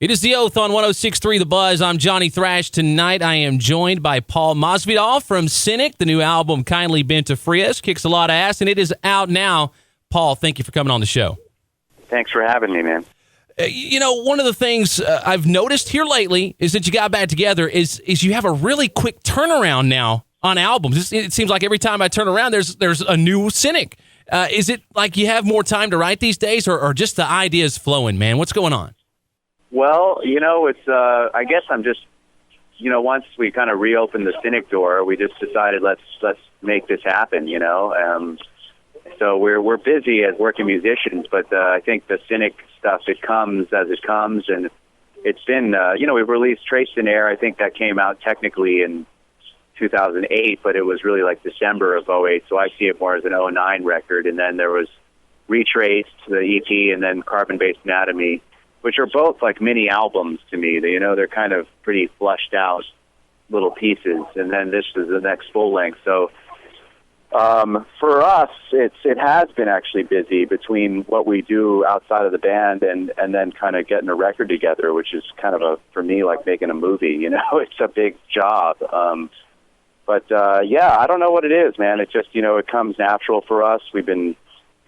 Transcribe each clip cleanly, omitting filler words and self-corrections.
It is The Oath on 106.3 The Buzz. I'm Johnny Thrash. Tonight I am joined by Paul Masvidal from Cynic. The new album, Kindly Bent to Free Us, kicks a lot of ass, and it is out now. Paul, thank you for coming on the show. Thanks for having me, man. One of the things I've noticed here lately is that you got back together is you have a really quick turnaround now on albums. It seems like every time I turn around, there's a new Cynic. Is it like you have more time to write these days, or just the ideas flowing, man? What's going on? Well, it's, I guess I'm just, once we kind of reopened the Cynic door, we just decided let's make this happen, So we're busy as working musicians, but I think the Cynic stuff, it comes as it comes, and it's been, we've released Traced in Air. I think that came out technically in 2008, but it was really like December of '08, so I see it more as an '09 record. And then there was Retraced, the EP, and then Carbon-Based Anatomy, which are both like mini albums to me. They're kind of pretty flushed out little pieces. And then this is the next full length. So for us, it has been actually busy between what we do outside of the band and then kind of getting a record together, which is kind of for me, like making a movie, it's a big job. But I don't know what it is, man. It just, it comes natural for us. We've been,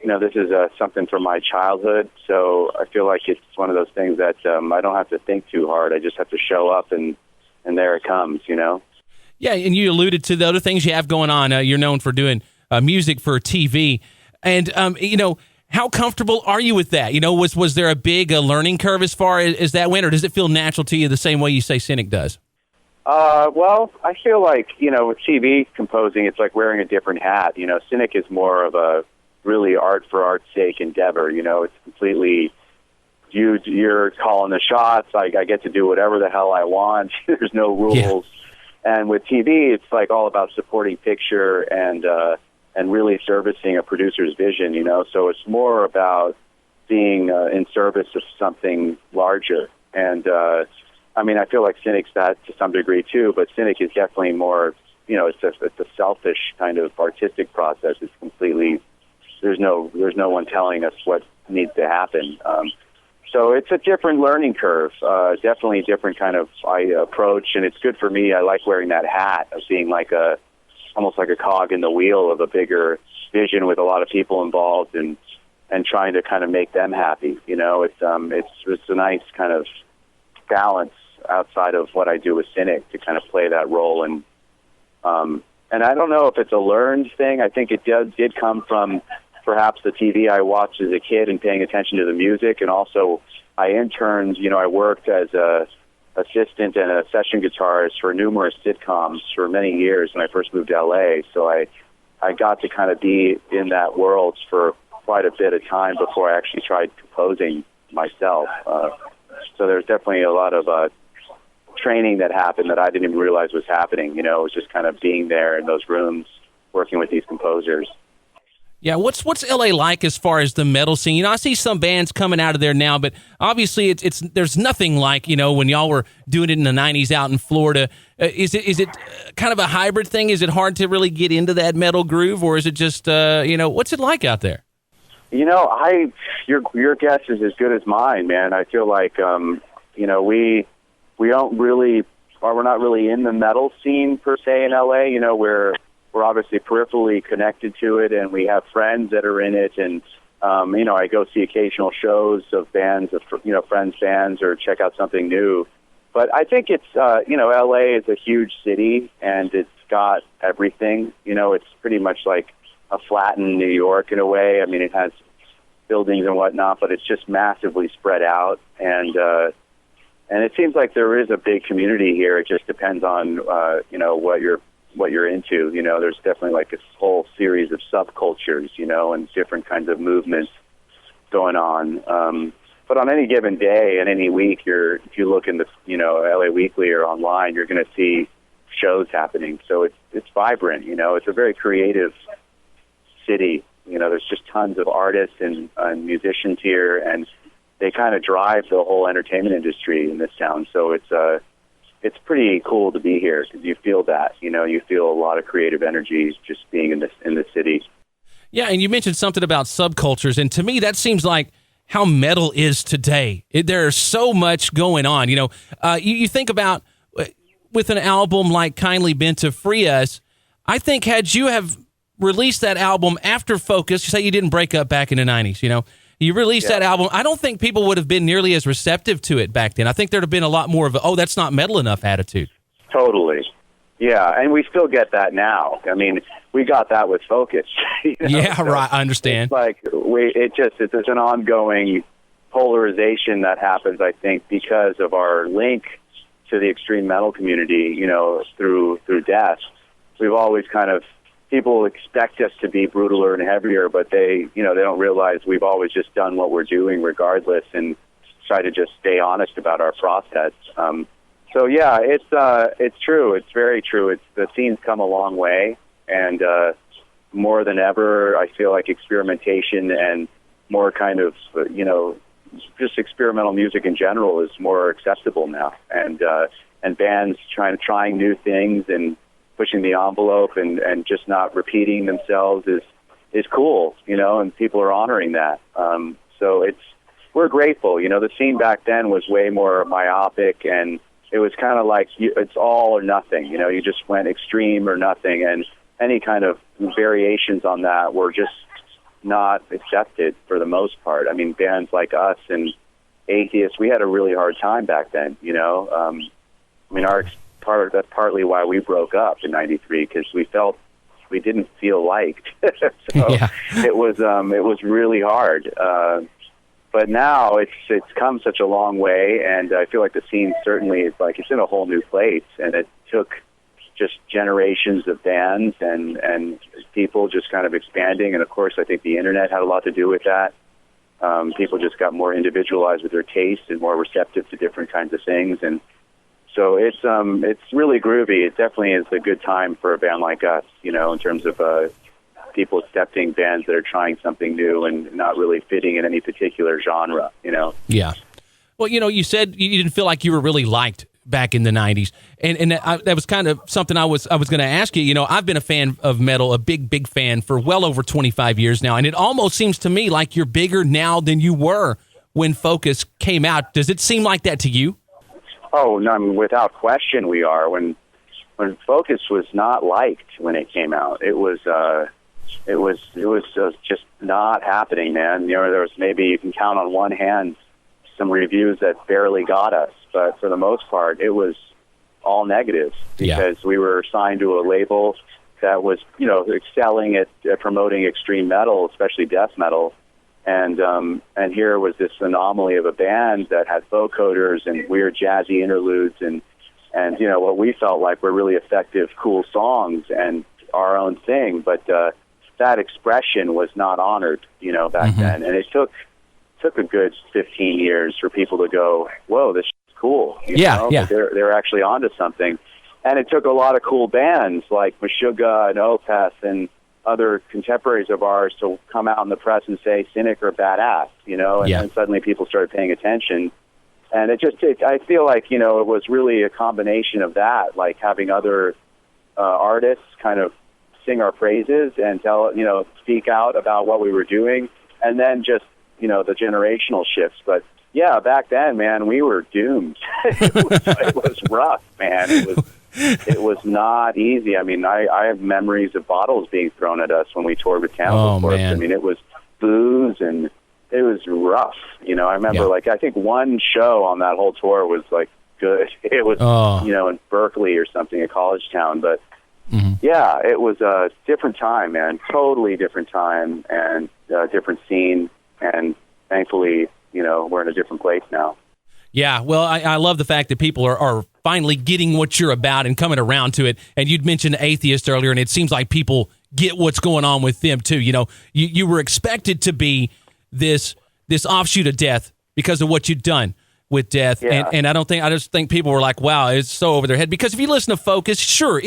this is something from my childhood, so I feel like it's one of those things that I don't have to think too hard. I just have to show up, and there it comes, Yeah, and you alluded to the other things you have going on. You're known for doing music for TV. And, how comfortable are you with that? Was there a big learning curve as far as that went, or does it feel natural to you the same way you say Cynic does? Well, I feel like, with TV composing, it's like wearing a different hat. Cynic is more of a really art for art's sake endeavor. It's completely, you're calling the shots. I get to do whatever the hell I want. There's no rules. Yeah. And with TV, it's like all about supporting picture and really servicing a producer's vision, So it's more about being in service of something larger. And, I feel like Cynic's that to some degree too, but Cynic is definitely more, it's a selfish kind of artistic process. It's completely, there's no one telling us what needs to happen. So it's a different learning curve, definitely a different kind of approach, and it's good for me. I like wearing that hat of being like almost like a cog in the wheel of a bigger vision with a lot of people involved and trying to kind of make them happy. It's a nice kind of balance outside of what I do with Cynic to kind of play that role. And I don't know if it's a learned thing. I think it did come from perhaps the TV I watched as a kid and paying attention to the music. And also I interned, I worked as a assistant and a session guitarist for numerous sitcoms for many years when I first moved to LA. So I got to kind of be in that world for quite a bit of time before I actually tried composing myself. So there's definitely a lot of training that happened that I didn't even realize was happening. It was just kind of being there in those rooms, working with these composers. Yeah, what's LA like as far as the metal scene? I see some bands coming out of there now, but obviously it's there's nothing like when y'all were doing it in the '90s out in Florida. Is it kind of a hybrid thing? Is it hard to really get into that metal groove, or is it just what's it like out there? Your guess is as good as mine, man. I feel like we don't really, or we're not really in the metal scene per se in LA. We're obviously peripherally connected to it, and we have friends that are in it. And I go see occasional shows of bands, friends' bands, or check out something new. But I think it's LA is a huge city, and it's got everything. It's pretty much like a flattened New York in a way. It has buildings and whatnot, but it's just massively spread out, and it seems like there is a big community here. It just depends on what you're into. There's definitely like a whole series of subcultures, and different kinds of movements going on. But on any given day and any week, if you look in the LA Weekly or online, you're going to see shows happening. So it's vibrant. It's a very creative city. There's just tons of artists and musicians here, and they kind of drive the whole entertainment industry in this town. So it's pretty cool to be here because you feel that. You feel a lot of creative energy just being in the city. Yeah, and you mentioned something about subcultures, and to me that seems like how metal is today. There's so much going on. You think about with an album like Kindly Been to Free Us, I think had you have released that album after Focus, you say you didn't break up back in the 90s, you released that album, I don't think people would have been nearly as receptive to it back then. I think there'd have been a lot more of that's not metal enough attitude. Totally. Yeah, and we still get that now. I mean, we got that with Focus. Yeah, so right, I understand. It's like it's an ongoing polarization that happens, I think, because of our link to the extreme metal community, through Death. We've always kind of, people expect us to be brutaler and heavier, but they don't realize we've always just done what we're doing regardless and try to just stay honest about our process. So yeah, it's true. It's very true. The scene's come a long way, and more than ever, I feel like experimentation and more kind of, just experimental music in general is more acceptable now, and bands trying new things and pushing the envelope and just not repeating themselves is cool, and people are honoring that. So we're grateful. The scene back then was way more myopic, and it was kind of like it's all or nothing. You just went extreme or nothing, and any kind of variations on that were just not accepted for the most part. I mean, bands like us and Atheists, we had a really hard time back then. That's partly why we broke up in '93, because we didn't feel liked. So yeah. It was really hard. But now it's come such a long way, and I feel like the scene certainly is it's in a whole new place, and it took just generations of bands and people just kind of expanding, and of course I think the internet had a lot to do with that. People just got more individualized with their taste and more receptive to different kinds of things, and so it's really groovy. It definitely is a good time for a band like us, in terms of people accepting bands that are trying something new and not really fitting in any particular genre, Yeah. Well, you said you didn't feel like you were really liked back in the 90s, and that was kind of something I was going to ask you. I've been a fan of metal, a big fan for well over 25 years now, and it almost seems to me like you're bigger now than you were when Focus came out. Does it seem like that to you? Oh, no, I mean, without question we are. When Focus was not liked when it came out, it was just not happening, man. There was, maybe you can count on one hand some reviews that barely got us, but for the most part, it was all negative because we were signed to a label that was, excelling at promoting extreme metal, especially death metal. And here was this anomaly of a band that had vocoders and weird jazzy interludes and what we felt like were really effective, cool songs and our own thing. But that expression was not honored, back then. And it took a good 15 years for people to go, whoa, this is cool. Yeah. They're actually onto something. And it took a lot of cool bands like Meshuggah and Opeth and other contemporaries of ours to come out in the press and say Cynic are badass, and suddenly people started paying attention. And I feel like, it was really a combination of that, like having other artists kind of sing our praises and speak out about what we were doing, and then just, the generational shifts. But yeah, back then, man, we were doomed. It was rough, man. It was not easy. I mean, I have memories of bottles being thrown at us when we toured with Cannibal Corpse. I mean, it was booze and it was rough. I remember I think one show on that whole tour was good. It was, in Berkeley or something, a college town. But yeah, it was a different time, man. Totally different time and different scene. And thankfully, we're in a different place now. Yeah, well, I love the fact that people are finally getting what you're about and coming around to it. And you'd mentioned Atheist earlier, and it seems like people get what's going on with them, too. You were expected to be this offshoot of Death because of what you'd done with Death. Yeah. And I just think people were like, wow, it's so over their head. Because if you listen to Focus, sure,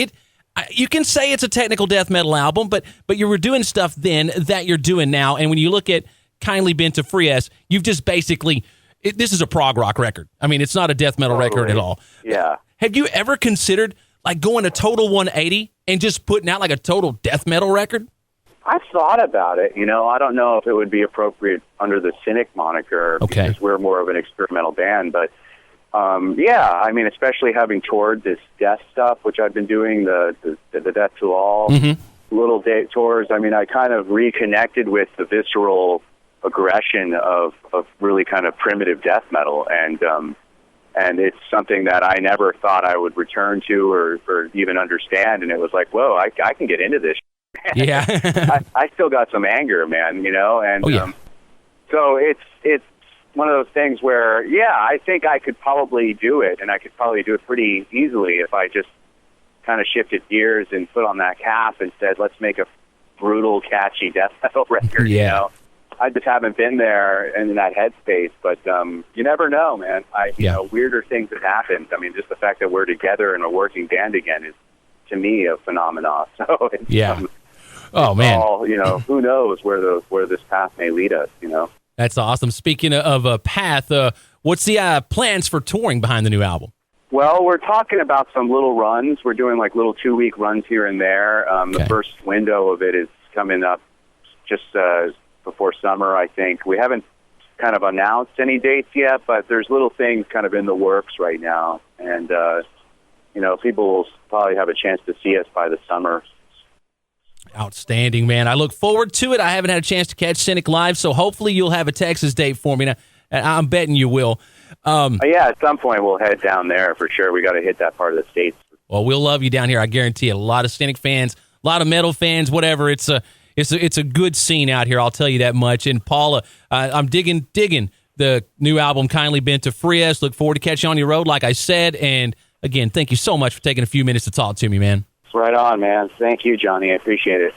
you can say it's a technical death metal album, but you were doing stuff then that you're doing now. And when you look at Kindly Been to Free Us, you've just basically... this is a prog rock record. I mean, it's not a death metal record at all. Yeah. Have you ever considered going a total 180 and just putting out a total death metal record? I've thought about it. I don't know if it would be appropriate under the Cynic moniker because we're more of an experimental band. But, yeah, I mean, especially having toured this death stuff, which I've been doing, the Death to All little day tours. I mean, I kind of reconnected with the visceral aggression of really kind of primitive death metal. And it's something that I never thought I would return to or even understand. And it was like, whoa, I can get into this. Yeah. I still got some anger, man, and so it's one of those things where, yeah, I think I could probably do it, and I could probably do it pretty easily if I just kind of shifted gears and put on that cap and said, let's make a brutal, catchy death metal record, I just haven't been there in that headspace, but you never know, man. Weirder things have happened. I mean, just the fact that we're together and a working band again is, to me, a phenomenon. So it's, oh man, all, who knows where this path may lead us. That's awesome. Speaking of a path, what's the plans for touring behind the new album? Well, we're talking about some little runs. We're doing like little 2-week runs here and there. The first window of it is coming up just before summer, I think. We haven't kind of announced any dates yet, but there's little things kind of in the works right now, and people will probably have a chance to see us by the summer. Outstanding, man. I look forward to it. I haven't had a chance to catch Cynic live, so hopefully you'll have a Texas date for me. I'm betting you will. Yeah, at some point we'll head down there for sure. We got to hit that part of the States. Well, we'll love you down here. I guarantee it. A lot of Cynic fans, a lot of metal fans, whatever. It's a good scene out here, I'll tell you that much. And Paula, I'm digging the new album, Kindly Bent to Free Us. Look forward to catching you on your road, like I said. And again, thank you so much for taking a few minutes to talk to me, man. Right on, man. Thank you, Johnny. I appreciate it.